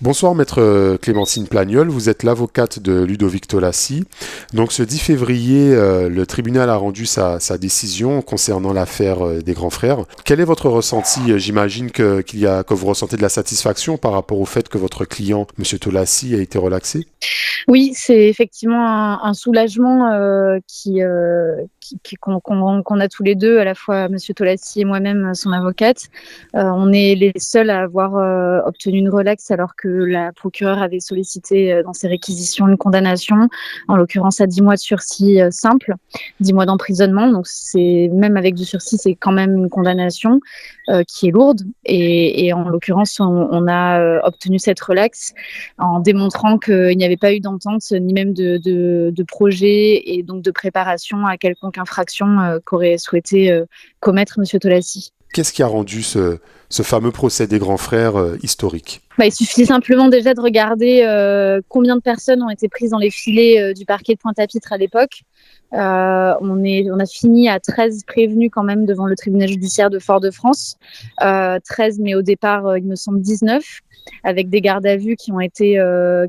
Bonsoir maître Clémentine Plagnol, vous êtes l'avocate de Ludovic Tolassi. Donc ce 10 février, le tribunal a rendu sa décision concernant l'affaire des grands frères. Quel est votre ressenti? J'imagine que vous ressentez de la satisfaction par rapport au fait que votre client, monsieur Tolassi, a été relaxé. Oui, c'est effectivement un soulagement qu'on a tous les deux, à la fois Monsieur Tolassi et moi-même, son avocate. On est les seuls à avoir obtenu une relaxe alors que la procureure avait sollicité dans ses réquisitions une condamnation, en l'occurrence à 10 mois de sursis simple, 10 mois d'emprisonnement. Donc c'est même avec du sursis, c'est quand même une condamnation qui est lourde. Et en l'occurrence, on a obtenu cette relaxe en démontrant qu'il n'y avait pas eu d'entente ni même de projet et donc de préparation à quelconque infraction qu'aurait souhaité commettre Monsieur Tolassi. Qu'est-ce qui a rendu ce fameux procès des grands frères historique? Il suffit simplement déjà de regarder combien de personnes ont été prises dans les filets du parquet de Pointe-à-Pitre à l'époque. On a fini à 13 prévenus quand même devant le tribunal judiciaire de Fort-de-France. 13, mais au départ, il me semble 19, avec des gardes à vue qui se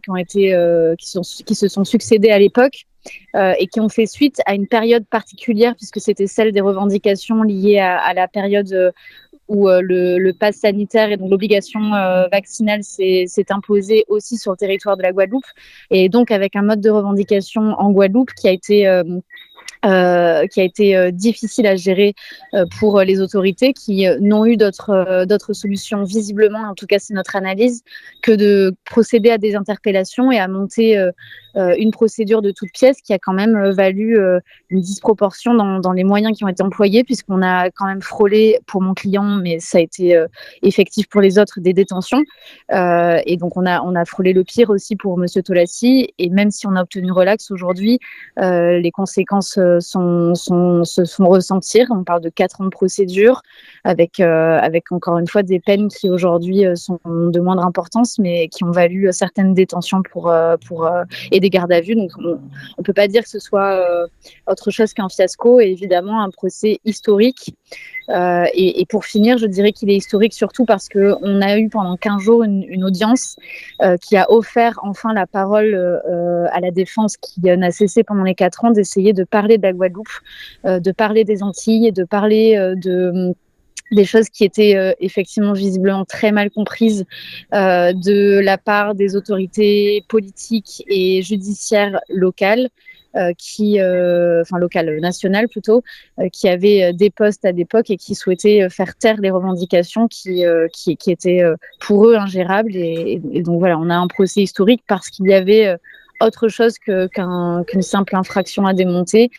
sont succédés à l'époque. Et qui ont fait suite à une période particulière, puisque c'était celle des revendications liées à la période où le pass sanitaire et donc l'obligation vaccinale s'est imposée aussi sur le territoire de la Guadeloupe, et donc avec un mode de revendication en Guadeloupe qui a été difficile à gérer pour les autorités qui n'ont eu d'autres solutions visiblement, en tout cas c'est notre analyse, que de procéder à des interpellations et à monter une procédure de toute pièce qui a quand même valu une disproportion dans les moyens qui ont été employés, puisqu'on a quand même frôlé pour mon client, mais ça a été effectif pour les autres, des détentions. Et donc on a frôlé le pire aussi pour Monsieur Tolassi, et même si on a obtenu relax aujourd'hui, les conséquences se font ressentir. On parle de 4 ans de procédure avec encore une fois des peines qui aujourd'hui sont de moindre importance, mais qui ont valu certaines détentions et des gardes à vue. Donc on ne peut pas dire que ce soit autre chose qu'un fiasco, et évidemment un procès historique. Et pour finir, je dirais qu'il est historique surtout parce qu'on a eu pendant 15 jours une audience qui a offert enfin la parole à la défense, qui n'a cessé pendant les 4 ans d'essayer de parler de la Guadeloupe, de parler des Antilles et de parler des choses qui étaient effectivement visiblement très mal comprises de la part des autorités politiques et judiciaires locales, locales, nationales plutôt, qui avaient des postes à l'époque et qui souhaitaient faire taire les revendications qui étaient pour eux ingérables. Et donc voilà, on a un procès historique parce qu'il y avait autre chose qu'une simple infraction à démonter,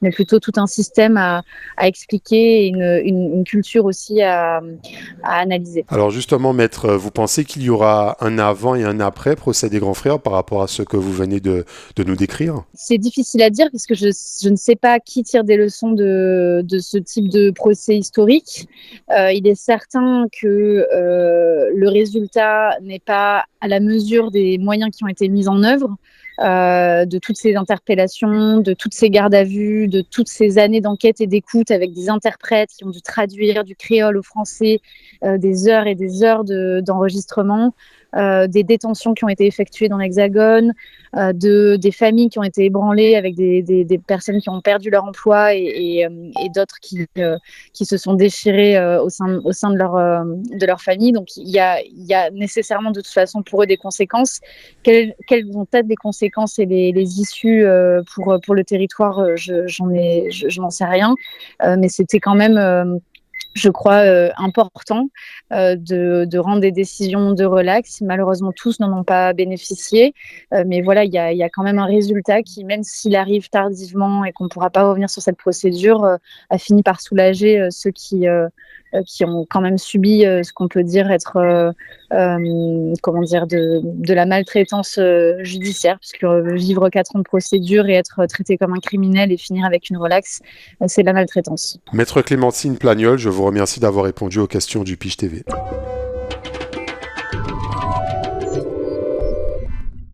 mais plutôt tout un système à expliquer, et une culture aussi à analyser. Alors justement, maître, vous pensez qu'il y aura un avant et un après procès des grands frères par rapport à ce que vous venez de nous décrire? C'est difficile à dire parce que je ne sais pas qui tire des leçons de ce type de procès historique. Il est certain que le résultat n'est pas à la mesure des moyens qui ont été mis en œuvre, de toutes ces interpellations, de toutes ces gardes à vue, de toutes ces années d'enquête et d'écoute avec des interprètes qui ont dû traduire du créole au français, des heures et des heures d'enregistrement, des détentions qui ont été effectuées dans l'Hexagone, des familles qui ont été ébranlées avec des personnes qui ont perdu leur emploi, et d'autres qui se sont déchirées au sein de leur famille. Donc il y a nécessairement de toute façon pour eux des conséquences. Quelles vont être les conséquences et les issues pour le territoire, je n'en sais rien. Mais c'était quand même je crois, important de rendre des décisions de relax. Malheureusement, tous n'en ont pas bénéficié. Mais voilà, il y a quand même un résultat qui, même s'il arrive tardivement et qu'on ne pourra pas revenir sur cette procédure, a fini par soulager ceux qui ont quand même subi ce qu'on peut dire être comment dire, de la maltraitance judiciaire, puisque vivre 4 ans de procédure et être traité comme un criminel et finir avec une relaxe, c'est de la maltraitance. Maître Clémentine Plagnol, je vous remercie d'avoir répondu aux questions du Pige TV.